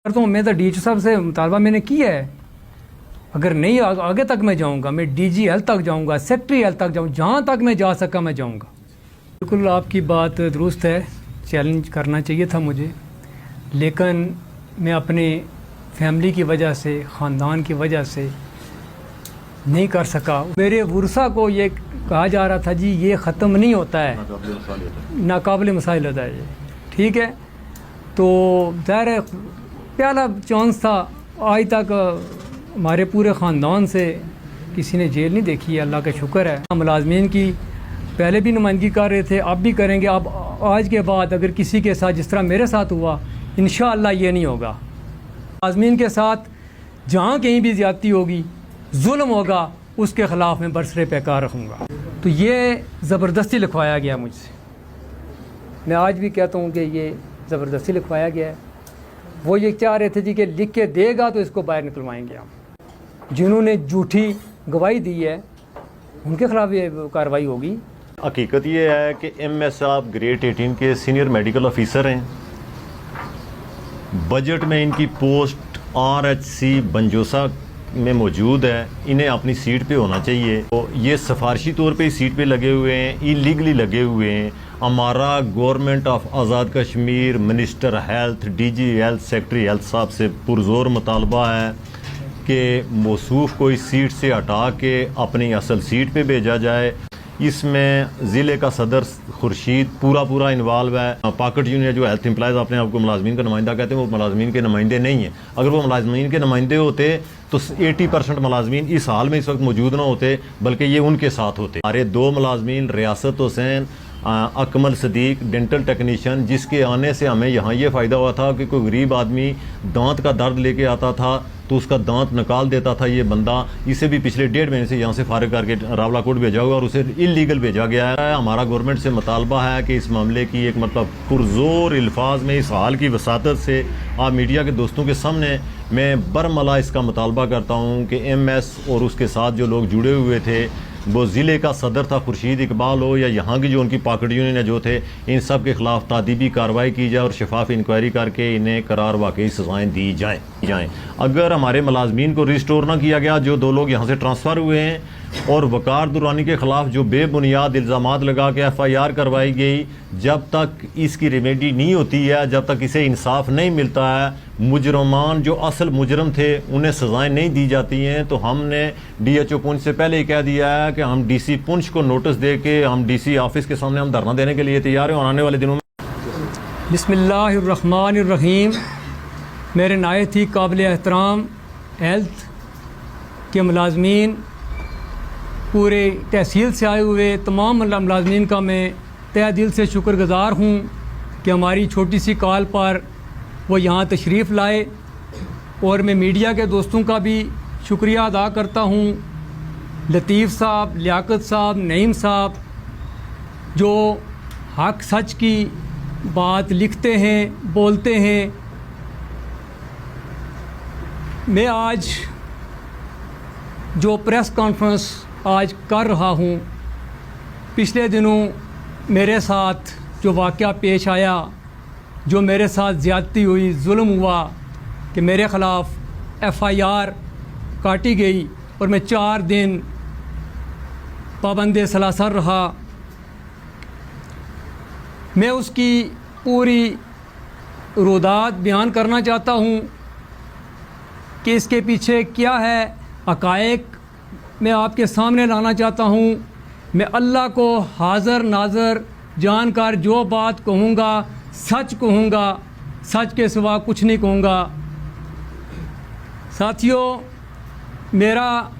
करता हूँ। मैं तो डीएचओ साहब से मुतालबा मैंने किया है, अगर नहीं आगे तक मैं जाऊँगा, मैं डीजी हेल्थ तक जाऊँगा, सेक्रेटरी हेल्थ तक जाऊँ, जहाँ तक मैं जा सका मैं जाऊँगा। बिल्कुल आपकी बात दुरुस्त है, चैलेंज करना चाहिए था मुझे, लेकिन मैं अपने फैमिली की वजह से, ख़ानदान की वजह से नहीं कर सका। मेरे वर्सा को ये कहा जा रहा था जी ये ख़त्म नहीं होता है, नाकाबिल मसाइल होता है ये, ठीक है। तो ज़ाहिर है पहला चांस था, आज तक हमारे पूरे ख़ानदान से किसी ने जेल नहीं देखी है, अल्लाह का शुक्र है। मुलाजमीन की पहले भी नुमाइंदगी कर रहे थे, अब भी करेंगे। अब आज के बाद अगर किसी के साथ जिस तरह मेरे साथ हुआ, इंशाअल्लाह ये नहीं होगा। मुलाजमीन के साथ जहाँ कहीं भी ज़्यादती होगी, जुल्म होगा, उसके ख़िलाफ़ मैं बरसरे पैकार रखूँगा। तो ये ज़बरदस्ती लिखवाया गया मुझसे, मैं आज भी कहता हूँ कि ये ज़बरदस्ती लिखवाया गया है। वो ये चाह रहे थे जी कि लिख के देगा तो इसको बाहर निकलवाएंगे हम। जिन्होंने झूठी गवाही दी है उनके ख़िलाफ़ ये कार्रवाई होगी। हकीकत ये है कि MS साहब ग्रेड 18 के सीनियर मेडिकल ऑफिसर हैं। बजट में इनकी पोस्ट RHC बंजोसा में मौजूद है, इन्हें अपनी सीट पे होना चाहिए। तो ये सिफारशी तौर पे इस सीट पे लगे हुए हैं, इलीगली लगे हुए हैं। हमारा government of Azad Kashmir, minister health, DG health, secretary health साहब से पुरजोर मुतालबा है कि मौसूफ को इस सीट से हटा के अपनी असल सीट पे भेजा जाए। इसमें ज़िले का सदर खुर्शीद पूरा इन्वॉल्व है। पॉकेट यूनियन जो हेल्थ एम्प्लॉयज़ अपने आप को मुलाजमीन का नुमाइंदा कहते हैं, वो मुलाजमीन के नुमाइंदे नहीं हैं। अगर वो मुलाजमीन के नुमाइंदे होते तो 80% मुलाजमीन इस हाल में इस वक्त मौजूद ना होते, बल्कि ये उनके साथ होते। हमारे 2 मुलाजमीन रियासत हुसैन, अकमल सदीक डेंटल टेक्नीशियन, जिसके आने से हमें यहाँ ये फ़ायदा हुआ था कि कोई गरीब आदमी दांत का दर्द लेके आता था तो उसका दांत निकाल देता था ये बंदा। इसे भी पिछले 1.5 महीने से यहाँ से फारिग करके रावलाकोट भेजा हुआ और उसे इलीगल भेजा गया है। हमारा गवर्नमेंट से मुतालबा है कि इस मामले की एक पुरजोर अल्फाज में इस हाल की वसादत से आप मीडिया के दोस्तों के सामने मैं बरमला इसका मुतालबा करता हूँ कि MS और उसके साथ जो लोग जुड़े हुए थे, वो ज़िले का सदर था खुर्शीद इकबाल हो या यहाँ की जो उनकी पॉकेट यूनियन है जो थे, इन सब के ख़िलाफ़ तादीबी कार्रवाई की जाए और शफाफ इंक्वायरी करके इन्हें करार वाकई सज़ाएँ दी जाएँ। अगर हमारे मुलाजमीन को रिस्टोर ना किया गया, जो 2 लोग यहाँ से ट्रांसफ़र हुए हैं, और वकार दुरानी के ख़िलाफ़ जो बेबुनियाद इल्ज़ामात लगा के FIR करवाई गई, जब तक इसकी रेमेडी नहीं होती है, जब तक इसे इंसाफ नहीं मिलता है, मुजरमान जो असल मुजरम थे उन्हें सज़ाएँ नहीं दी जाती हैं, तो हमने DHO पुंछ से पहले ही कह दिया है कि हम DC पुंछ को नोटिस दे के हम DC ऑफिस के सामने हम धरना देने के लिए तैयार हैं। और आने वाले दिनों में बिस्मिल्लाहिर्रहमानिर्रहीम। मेरे नायत ही काबिल एहतराम हेल्थ के मुलाजमीन, पूरे तहसील से आए हुए तमाम मुलाजमीन का मैं तहे दिल से शुक्रगुज़ार हूँ कि हमारी छोटी सी कॉल पर वो यहाँ तशरीफ़ लाए। और मैं मीडिया के दोस्तों का भी शुक्रिया अदा करता हूँ, लतीफ़ साहब, लियाकत साहब, नईम साहब, जो हक सच की बात लिखते हैं, बोलते हैं। मैं आज जो प्रेस कॉन्फ्रेंस आज कर रहा हूँ, पिछले दिनों मेरे साथ जो वाक़या पेश आया, जो मेरे साथ ज़्यादती हुई, जुल्म हुआ कि मेरे ख़िलाफ़ FIR काटी गई और मैं 4 दिन पाबंद सलासर रहा, मैं उसकी पूरी रुदात बयान करना चाहता हूँ कि इसके पीछे क्या है, हक़ाइक़ मैं आपके सामने लाना चाहता हूँ। मैं अल्लाह को हाज़र नाज़र जानकर जो बात कहूँगा सच कहूँगा, सच के सिवा कुछ नहीं कहूँगा। साथियों, मेरा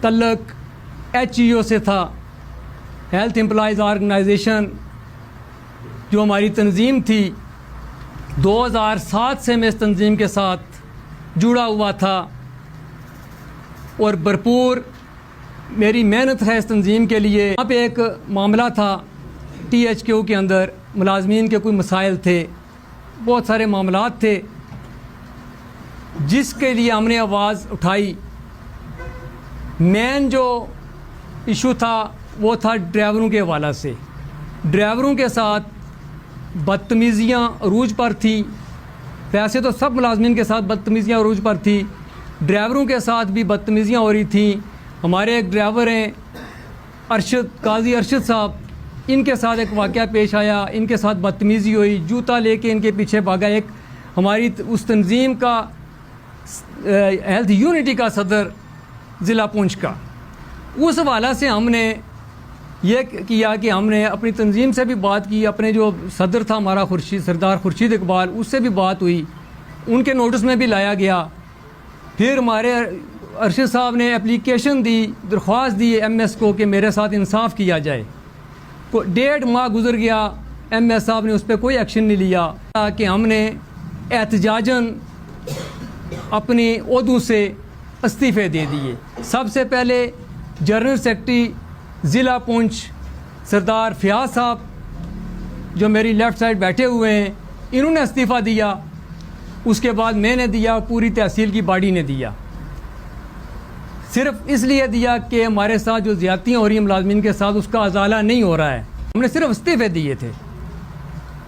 तल्लुक़ HEO से था, हेल्थ एम्प्लॉयज़ ऑर्गेनाइजेशन जो हमारी तंजीम थी। 2007 से मैं इस तंजीम के साथ जुड़ा हुआ था और भरपूर मेरी मेहनत है इस तंजीम के लिए। यहाँ पे एक मामला था THQ के अंदर, मुलाजमीन के कोई मसाइल थे, बहुत सारे मामलात थे, जिसके लिए हमने आवाज़ उठाई। मेन जो इशू था वो था ड्राइवरों के हवाला से। ड्राइवरों के साथ बदतमीज़ियाँ अरूज पर थी, पैसे तो सब मुलाजमीन के साथ बदतमीज़ियाँ अरूज पर थी, ड्राइवरों के साथ भी बदतमीज़ियाँ हो रही थी। हमारे एक ड्राइवर हैं काजी अरशद साहब, इनके साथ एक वाक़या पेश आया, इनके साथ बदतमीज़ी हुई, जूता लेके इनके पीछे भागा एक हमारी उस तंजीम का हेल्थ यूनिटी का सदर ज़िला पुंछ का। उस हवाला से हमने ये किया कि हमने अपनी तंजीम से भी बात की, अपने जो सदर था हमारा सरदार खुर्शीद इकबाल, उससे भी बात हुई, उनके नोटिस में भी लाया गया। फिर हमारे अरशद साहब ने एप्लीकेशन दी, दरख्वास्त दी MS को कि मेरे साथ इंसाफ किया जाए। 1.5 माह गुजर गया, MS साहब ने उस पर कोई एक्शन नहीं लिया कि हमने एहतजाजन अपनी ओहदों से इस्तीफ़े दे दिए। सबसे पहले जनरल सेक्रेटरी ज़िला पुंछ सरदार फ़याज़ साहब, जो मेरी लेफ़्ट साइड बैठे हुए हैं, इन्होंने इस्तीफ़ा दिया। उसके बाद मैंने दिया, पूरी तहसील की बॉडी ने दिया। सिर्फ इसलिए दिया कि हमारे साथ जो ज़्यादतियाँ हो रही हैं मुलाजमीन के साथ, उसका अजाला नहीं हो रहा है। हमने सिर्फ इस्तीफ़े दिए थे,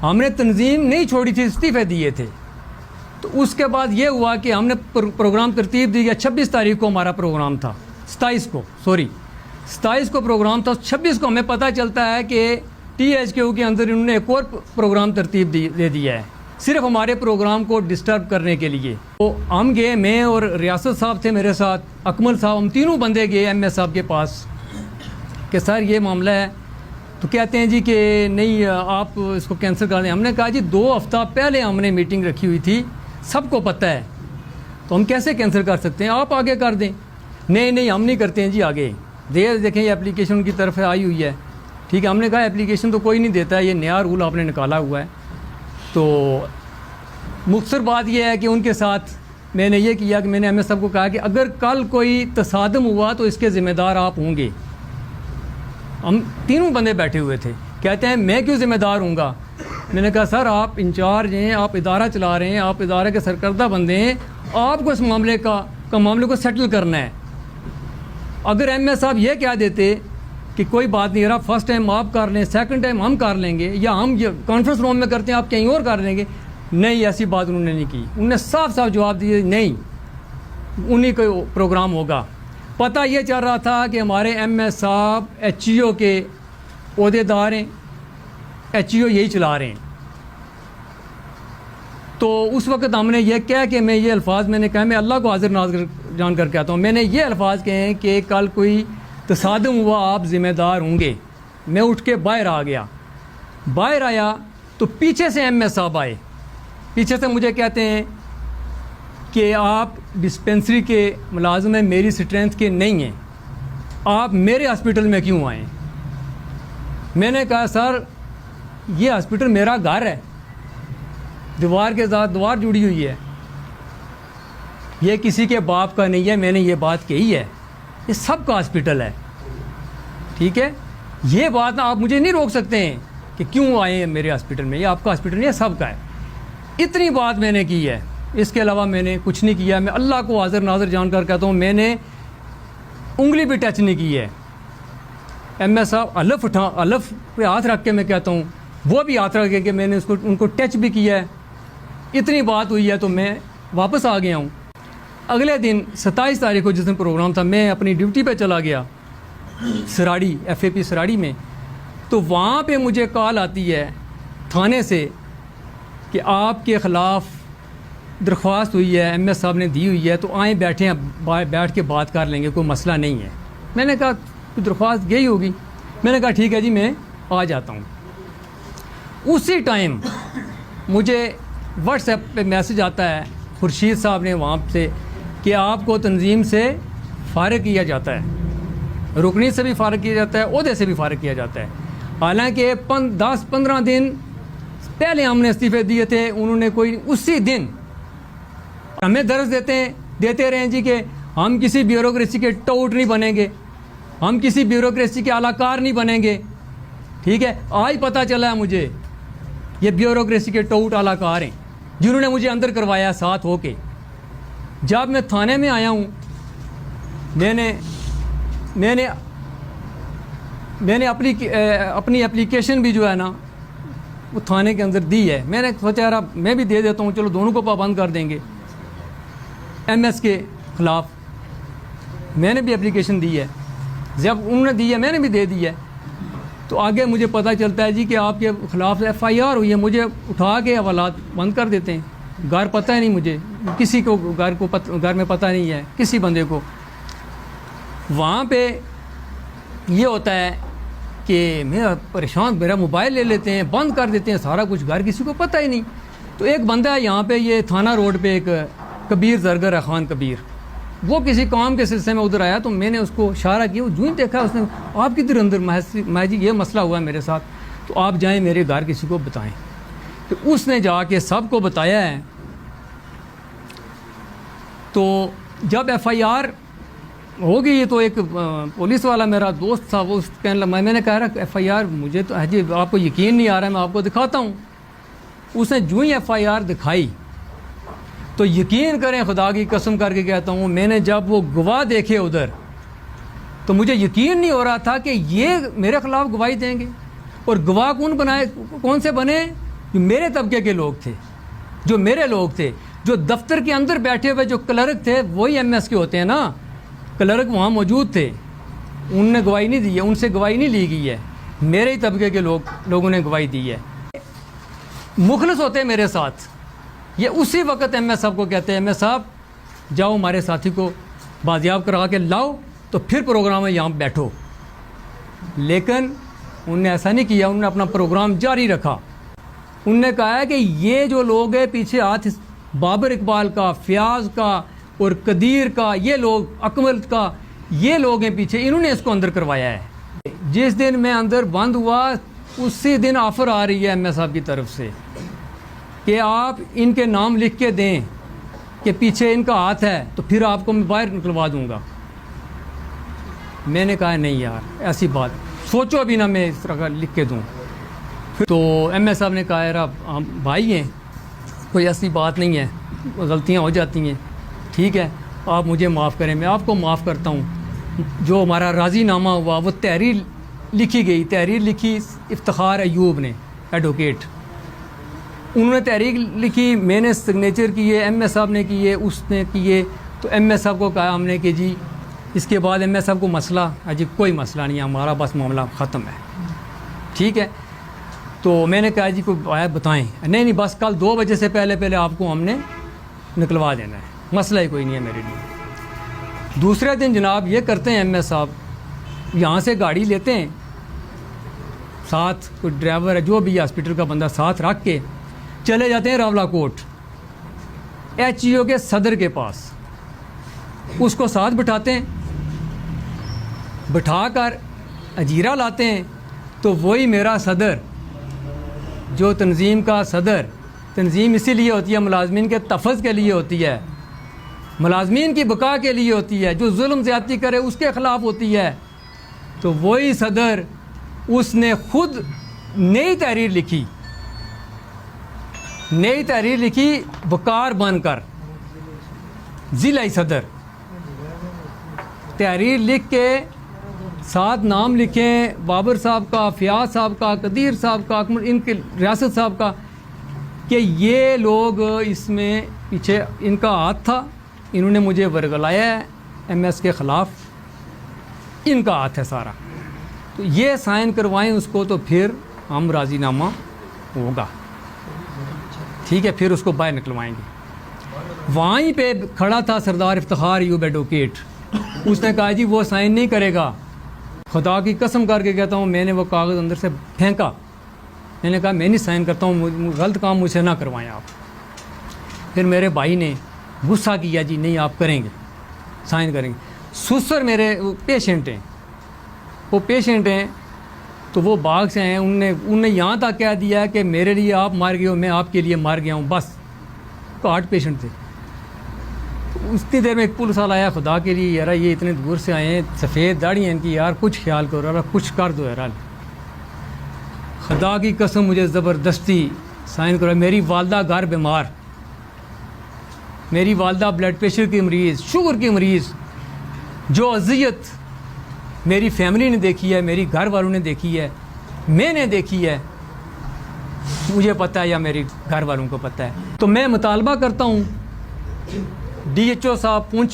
हमने तंजीम नहीं छोड़ी थी, इस्तीफ़े दिए थे। तो उसके बाद ये हुआ कि हमने प्रोग्राम तरतीब दी गया। 26 तारीख को हमारा प्रोग्राम था, 27 को प्रोग्राम था। 26 को हमें पता चलता है कि THQ के अंदर इन्होंने एक और प्रोग्राम तरतीब दे दिया है, सिर्फ हमारे प्रोग्राम को डिस्टर्ब करने के लिए। तो हम गए, मैं और रियासत साहब थे मेरे साथ, अकमल साहब, हम तीनों बंदे गए MS साहब के पास कि सर ये मामला है। तो कहते हैं जी कि नहीं आप इसको कैंसिल कर दें। हमने कहा जी 2 हफ्ता पहले हमने मीटिंग रखी हुई थी, सबको पता है, तो हम कैसे कैंसिल कर सकते हैं, आप आगे कर दें। नहीं हम नहीं करते हैं जी आगे, देखें ये एप्लीकेशन उनकी तरफ से आई हुई है। ठीक है, हमने कहा एप्लीकेशन तो कोई नहीं देता है, ये नया रूल आपने निकाला हुआ है। तो मुख्तसर बात यह है कि उनके साथ मैंने ये किया कि मैंने MS साहब को कहा कि अगर कल कोई तसादम हुआ तो इसके ज़िम्मेदार आप होंगे। हम तीनों बंदे बैठे हुए थे, कहते हैं मैं क्यों ज़िम्मेदार हूँगा। मैंने कहा सर आप इंचार्ज हैं, आप इदारा चला रहे हैं, आप इदारे के सरकर्दा बंदे हैं, आपको इस मामले को सेटल करना है। अगर MS साहब ये कह देते कि कोई बात नहीं रहा, फर्स्ट टाइम आप कर लें, सेकंड टाइम हम कर लेंगे, या हम कॉन्फ्रेंस रूम में करते हैं आप कहीं और कर लेंगे, नहीं ऐसी बात उन्होंने नहीं की। उन्होंने साफ साफ जवाब दिए नहीं, उन्हीं का प्रोग्राम होगा। पता ये चल रहा था कि हमारे MS साहब HEO के ओहदेदार हैं, HEO यही चला रहे हैं। तो उस वक्त हमने ये कहा कि मैं ये अल्फाज मैंने कहा, मैं अल्लाह को हाजिर नाज़िर जान कर कहता हूँ, मैंने ये अल्फाज कहे हैं कि कल कोई तसादम हुआ आप ज़िम्मेदार होंगे। मैं उठ के बाहर आ गया, बाहर आया तो पीछे से MS साहब आए, पीछे से मुझे कहते हैं कि आप डिस्पेंसरी के मुलाजिम हैं, मेरी स्ट्रेंथ के नहीं हैं, आप मेरे हॉस्पिटल में क्यों आए। मैंने कहा सर ये हॉस्पिटल मेरा घर है, दीवार के साथ दीवार जुड़ी हुई है, ये किसी के बाप का नहीं है, मैंने ये बात कही है, ये सबका हॉस्पिटल है। ठीक है, ये बात ना आप मुझे नहीं रोक सकते हैं कि क्यों आए हैं मेरे हॉस्पिटल में, ये आपका हॉस्पिटल नहीं है, सबका है। इतनी बात मैंने की है, इसके अलावा मैंने कुछ नहीं किया। मैं अल्लाह को हाजिर नाज़िर जानकर कहता हूँ, मैंने उंगली भी टच नहीं की है। MS साहब अलफ पे हाथ रख के मैं कहता हूँ, वो भी हाथ रख के मैंने उनको टच भी किया है। इतनी बात हुई है तो मैं वापस आ गया हूँ। अगले दिन 27 तारीख को जिस दिन प्रोग्राम था, मैं अपनी ड्यूटी पे चला गया सराड़ी, FAP सराड़ी में। तो वहाँ पे मुझे कॉल आती है थाने से कि आपके ख़िलाफ़ दरख्वास्त हुई है, MS साहब ने दी हुई है, तो आए बैठे हैं, बैठ के बात कर लेंगे, कोई मसला नहीं है। मैंने कहा दरख्वास्त गई होगी, मैंने कहा ठीक है जी मैं आ जाता हूँ। उसी टाइम मुझे WhatsApp पे मैसेज आता है खुर्शीद साहब ने वहाँ से कि आपको तंजीम से फ़ारिग किया जाता है, रुकनी से भी फ़ारिग किया जाता है, ओहदे से भी फ़ारिग किया जाता है। हालांकि 10-15 दिन पहले हमने इस्तीफ़े दिए थे, उन्होंने कोई उसी दिन हमें दर्ज देते रहे जी कि हम किसी ब्यूरोक्रेसी के टोट नहीं बनेंगे, हम किसी ब्यूरोक्रेसी के आलाकार नहीं बनेंगे। ठीक है, आज पता चला है मुझे ये ब्यूरोक्रेसी के टोट आलाकार हैं जिन्होंने मुझे अंदर करवाया साथ होके। जब मैं थाने में आया हूँ, मैंने अपनी एप्लीकेशन भी जो है ना वो थाने के अंदर दी है। मैंने सोचा यार अब मैं भी दे देता हूँ, चलो दोनों को पाबंद कर देंगे। MS के ख़िलाफ़ मैंने भी एप्लीकेशन दी है, जब उन्होंने दी है मैंने भी दे दी है। तो आगे मुझे पता चलता है जी कि आपके ख़िलाफ़ FIR हुई है, मुझे उठा के हवालात बंद कर देते हैं। घर पता है नहीं मुझे, किसी को घर में पता नहीं है किसी बंदे को। वहाँ पे ये होता है कि मैं परेशान, मेरा मोबाइल ले लेते हैं, बंद कर देते हैं सारा कुछ, घर किसी को पता ही नहीं। तो एक बंदा है यहाँ पे, ये थाना रोड पे, एक कबीर जरगर है, खान कबीर, वो किसी काम के सिलसिले में उधर आया। तो मैंने उसको इशारा किया, वो जूँ ही देखा उसने, आप किधर अंदर? मैं जी ये मसला हुआ है मेरे साथ, तो आप जाएं मेरे घर किसी को बताएं। तो उसने जाके सबको बताया है। तो जब FIR हो गई तो एक पुलिस वाला मेरा दोस्त था, वो कहने लगा, मैंने कहा रहा FIR मुझे तो है जी, आपको यकीन नहीं आ रहा है, मैं आपको दिखाता हूँ। उसने जूँ ही FIR दिखाई तो यकीन करें, खुदा की कसम करके कहता हूँ, मैंने जब वो गवाह देखे उधर तो मुझे यकीन नहीं हो रहा था कि ये मेरे ख़िलाफ़ गवाही देंगे। और गवाह कौन से बने? जो मेरे तबके के लोग थे, जो मेरे लोग थे, जो दफ्तर के अंदर बैठे हुए जो क्लर्क थे, वही MS के होते हैं ना, क्लर्क वहाँ मौजूद थे। उनने गवाही नहीं दी है, उनसे गवाही नहीं ली गई है, मेरे ही तबके के लोगों ने गवाही दी है। मुखलिस होते हैं मेरे साथ। ये उसी वक्त MS साहब को कहते हैं, MS साहब जाओ हमारे साथी को बाजियाब करा के लाओ, तो फिर प्रोग्राम में यहाँ बैठो। लेकिन उनने ऐसा नहीं किया, उन्होंने अपना प्रोग्राम जारी रखा। उनने कहा है कि ये जो लोग हैं पीछे हाथ बाबर इकबाल का, फ़याज़ का और कदीर का, ये लोग अकमल का, ये लोग हैं पीछे, इन्होंने इसको अंदर करवाया है। जिस दिन मैं अंदर बंद हुआ उसी दिन ऑफ़र आ रही है MS साहब की तरफ से कि आप इनके नाम लिख के दें कि पीछे इनका हाथ है, तो फिर आपको मैं बाहर निकलवा दूंगा। मैंने कहा नहीं यार, ऐसी बात सोचो अभी ना, मैं इस तरह का लिख के दूँ। तो MS साहब ने कहा यार आप भाई हैं, कोई ऐसी बात नहीं है, गलतियाँ हो जाती हैं, ठीक है, आप मुझे माफ़ करें, मैं आपको माफ़ करता हूँ। जो हमारा राज़ीनामा हुआ वो तहरीर लिखी गई, तहरीर लिखी इफ्तिखार अयूब ने, एडवोकेट, उन्होंने तहरीर लिखी, मैंने सिग्नेचर किए, MS साहब ने किए, उसने किए। तो MS साहब को कहा हमने कि जी इसके बाद MS साहब को मसला, अजी कोई मसला नहीं है, हमारा बस मामला ख़त्म है, ठीक है। तो मैंने कहा जी कोई आया बताएं, नहीं बस कल 2 बजे से पहले आपको हमने निकलवा देना है, मसला ही कोई नहीं है मेरे लिए। दूसरे दिन जनाब ये करते हैं MS साहब, यहाँ से गाड़ी लेते हैं, साथ कोई ड्राइवर है जो भी हॉस्पिटल का बंदा साथ रख के चले जाते हैं रावलाकोट HEO के सदर के पास, उसको साथ बिठाते हैं, बिठाकर अजीरा लाते हैं। तो वही मेरा सदर, जो तंजीम का सदर, तंजीम इसीलिए होती है मुलाजमीन के तफ़्ज़ के लिए होती है, मुलाजमीन की बका के लिए होती है, जो जुल्म ज़्यादती करे उसके ख़िलाफ़ होती है। तो वही सदर, उसने खुद नई तहरीर लिखी, बकार बनकर ज़िला सदर, तहरीर लिख के साथ नाम लिखें बाबर साहब का, फ़याज़ साहब का, कदीर साहब का, अकमल, इनके रियासत साहब का, कि ये लोग इसमें पीछे इनका हाथ था, इन्होंने मुझे वर्गलाया है, MS के ख़िलाफ़ इनका हाथ है सारा। तो ये साइन करवाएं उसको, तो फिर हम राज़ीनामा होगा, ठीक है, फिर उसको बाहर निकलवाएंगे। वहीं पे खड़ा था सरदार इफ्तिखार अयूब एडवोकेट, उसने कहा जी वो साइन नहीं करेगा। खुदा की कसम करके कहता हूँ, मैंने वो कागज़ अंदर से फेंका, मैंने कहा मैं नहीं साइन करता हूँ, गलत काम मुझसे ना करवाएं आप। फिर मेरे भाई ने गुस्सा किया, जी नहीं आप करेंगे, साइन करेंगे। सुसर मेरे पेशेंट हैं, वो पेशेंट हैं, तो वो बाग से हैं, उनने यहाँ तक कह दिया कि मेरे लिए आप मार गए हो, मैं आपके लिए मार गया हूँ, बस। तो 8 पेशेंट थे। तो उतनी देर में एक पुलिस वाला आया, खुदा के लिए यार ये इतने दूर से आए हैं, सफ़ेद दाढ़ी है इनकी, यार कुछ ख्याल करो यार, कुछ कर दो यार। खुदा की कसम मुझे ज़बरदस्ती साइन करो। मेरी वालदा घर बीमार, मेरी वालदा ब्लड प्रेशर की मरीज़, शुगर की मरीज़, जो अज़ियत मेरी फैमिली ने देखी है, मेरी घर वालों ने देखी है, मैंने देखी है, मुझे पता है या मेरे घर वालों को पता है। तो मैं मुतालबा करता हूँ DHO साहब पुंछ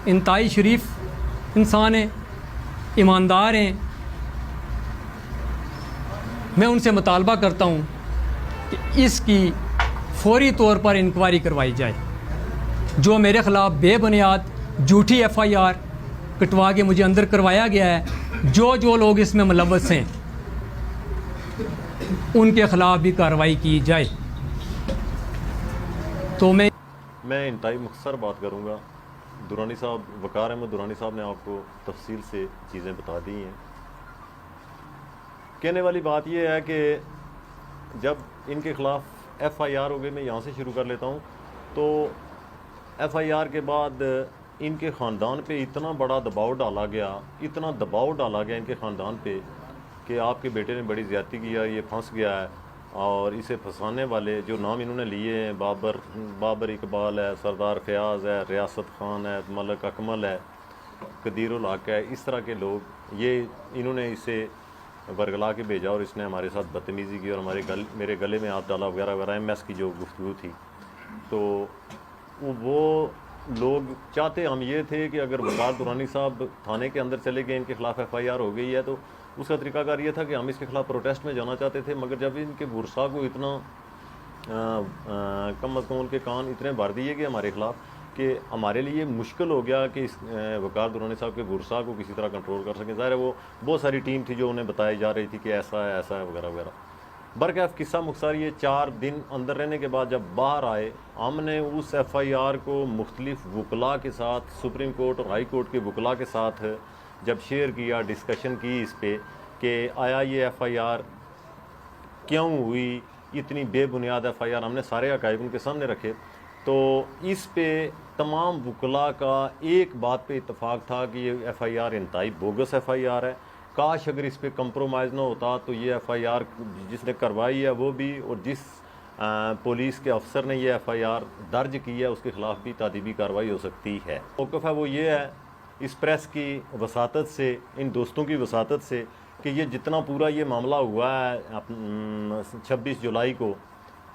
इंतहाई शरीफ इंसान हैं, ईमानदार हैं। मैं उनसे मुतालबा करता हूँ कि इसकी फौरी तौर पर इंक्वायरी करवाई जाए। जो मेरे ख़िलाफ़ बेबुनियाद झूठी FIR कटवा के मुझे अंदर करवाया गया है, जो लोग इसमें मुलव्वस हैं उनके ख़िलाफ़ भी कार्रवाई की जाए। तो मैं इंतहाई मुख्तसर बात करूँगा। दुरानी साहब, वकार अहमद दुरानी साहब ने आपको तफसील से चीज़ें बता दी हैं। कहने वाली बात यह है कि जब इनके ख़िलाफ़ FIR हो गई, मैं यहाँ से शुरू कर लेता हूँ। तो FIR के बाद इनके ख़ानदान पे इतना बड़ा दबाव डाला गया, इतना दबाव डाला गया इनके ख़ानदान पे कि आपके बेटे ने बड़ी ज़्यादती किया, ये फंस गया है। और इसे फंसाने वाले जो नाम इन्होंने लिए हैं, बाबर इकबाल है, सरदार फयाज़ है, रियासत ख़ान है, मलक अकमल है, कदीर उल हक है, इस तरह के लोग, ये इन्होंने इसे बरगला के भेजा और इसने हमारे साथ बदतमीज़ी की और मेरे गले में हाथ डाला वगैरह वगैरह। MS की जो गुफ्तगू थी, तो वो लोग चाहते हम ये थे कि अगर वकार दुरानी साहब थाने के अंदर चले गए, इनके ख़िलाफ़ FIR हो गई है, तो उसका तरीकाकार ये था कि हम इसके ख़िलाफ़ प्रोटेस्ट में जाना चाहते थे। मगर जब इनके बुरसा को इतना कम अज़ कम उनके कान इतने भर दिए गए हमारे ख़िलाफ़ कि हमारे लिए मुश्किल हो गया कि इस वकार दुरानी साहब के बुरसा को किसी तरह कंट्रोल कर सकें। ज़ाहिर है वो बहुत सारी टीम थी जो उन्हें बताई जा रही थी कि ऐसा है वगैरह वगैरह। बरकैफ किस्सा मुख्तसर, ये 4 दिन अंदर रहने के बाद जब बाहर आए, हमने उस FIR को मुख्तलिफ वकला के साथ, सुप्रीम कोर्ट और हाई कोर्ट के वकला के साथ जब शेयर किया, डिस्कशन की इस पे कि आया ये FIR क्यों हुई, इतनी बेबुनियाद FIR, हमने सारे हक़ाइक़ उनके सामने रखे। तो इस पे तमाम वकला का एक बात पे इत्तफ़ाक़ था कि ये FIR इंतहाई बोगस FIR है। काश अगर इस पे कंप्रोमाइज़ ना होता तो ये FIR जिसने करवाई है वो भी, और जिस पुलिस के अफसर ने ये FIR दर्ज की है उसके ख़िलाफ़ भी तादीबी कार्रवाई हो सकती है। मौक़िफ़ है वो ये है इस प्रेस की वसातत से, इन दोस्तों की वसातत से, कि ये जितना पूरा ये मामला हुआ है 26 जुलाई को,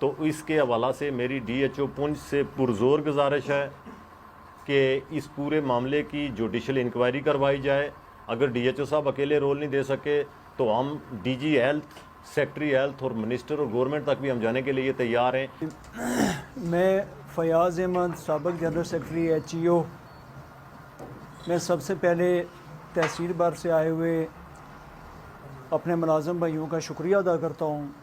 तो इसके हवाला से मेरी DHO पुंछ से पुरज़ोर गुजारिश है कि इस पूरे मामले की जुडिशल इंक्वायरी करवाई जाए। अगर DHO साहब अकेले रोल नहीं दे सके तो हम DG हेल्थ, सेक्रेटरी हेल्थ और मिनिस्टर और गवर्नमेंट तक भी हम जाने के लिए तैयार हैं। मैं फ़याज़ अहमद, साबिक़ जनरल सेक्रेटरी HEO, मैं सबसे पहले तहसील भर से आए हुए अपने मुलाज़म भाइयों का शुक्रिया अदा करता हूँ,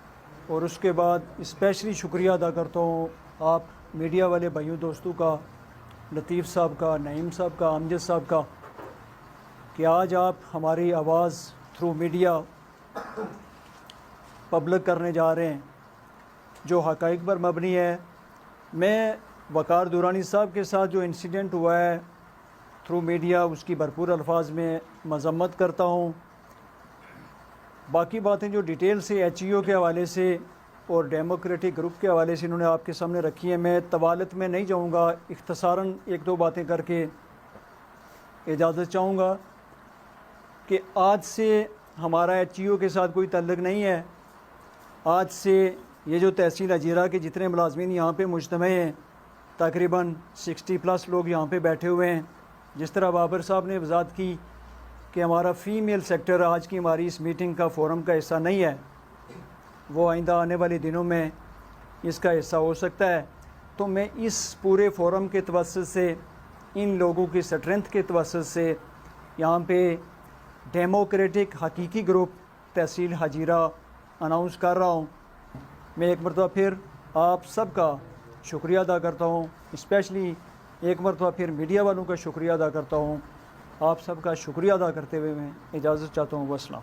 और उसके बाद स्पेशली शुक्रिया अदा करता हूँ आप मीडिया वाले भाइयों दोस्तों का, लतीफ़ साहब का, नईम साहब का, अमजद साहब का, कि आज आप हमारी आवाज़ थ्रू मीडिया पब्लिक करने जा रहे हैं जो हक़ाइक़ पर मबनी है। मैं वकार दुरानी साहब के साथ जो इंसिडेंट हुआ है थ्रू मीडिया, उसकी भरपूर अल्फाज में मज़म्मत करता हूँ। बाकी बातें जो डिटेल से HEO के हवाले से और डेमोक्रेटिक ग्रुप के हवाले से इन्होंने आपके सामने रखी है, मैं तवालत में नहीं जाऊँगा, इख्तसारन 1-2 बातें करके इजाज़त चाहूँगा कि आज से हमारा HEO के साथ कोई तल्लुक़ नहीं है। आज से ये जो तहसील हजीरा के जितने मुलाज़मीन यहाँ पे मुज्तमे हैं, तकरीबन 60+ लोग यहाँ पे बैठे हुए हैं। जिस तरह बाबर साहब ने वज़ाहत की कि हमारा फ़ीमेल सेक्टर आज की हमारी इस मीटिंग का फ़ोरम का हिस्सा नहीं है, वो आइंदा आने वाले दिनों में इसका हिस्सा हो सकता है। तो मैं इस पूरे फ़ोरम के तवस्सुत से, इन लोगों की स्ट्रेंथ के तवस्सुत से यहाँ पे डेमोक्रेटिक हकीकी ग्रुप तहसील हजीरा अनाउंस कर रहा हूँ। मैं एक मरतबा फिर आप सबका शुक्रिया अदा करता हूँ, स्पेशली एक मरतबा फिर मीडिया वालों का शुक्रिया अदा करता हूँ। आप सबका शुक्रिया अदा करते हुए मैं इजाज़त चाहता हूँ। वस्सलाम।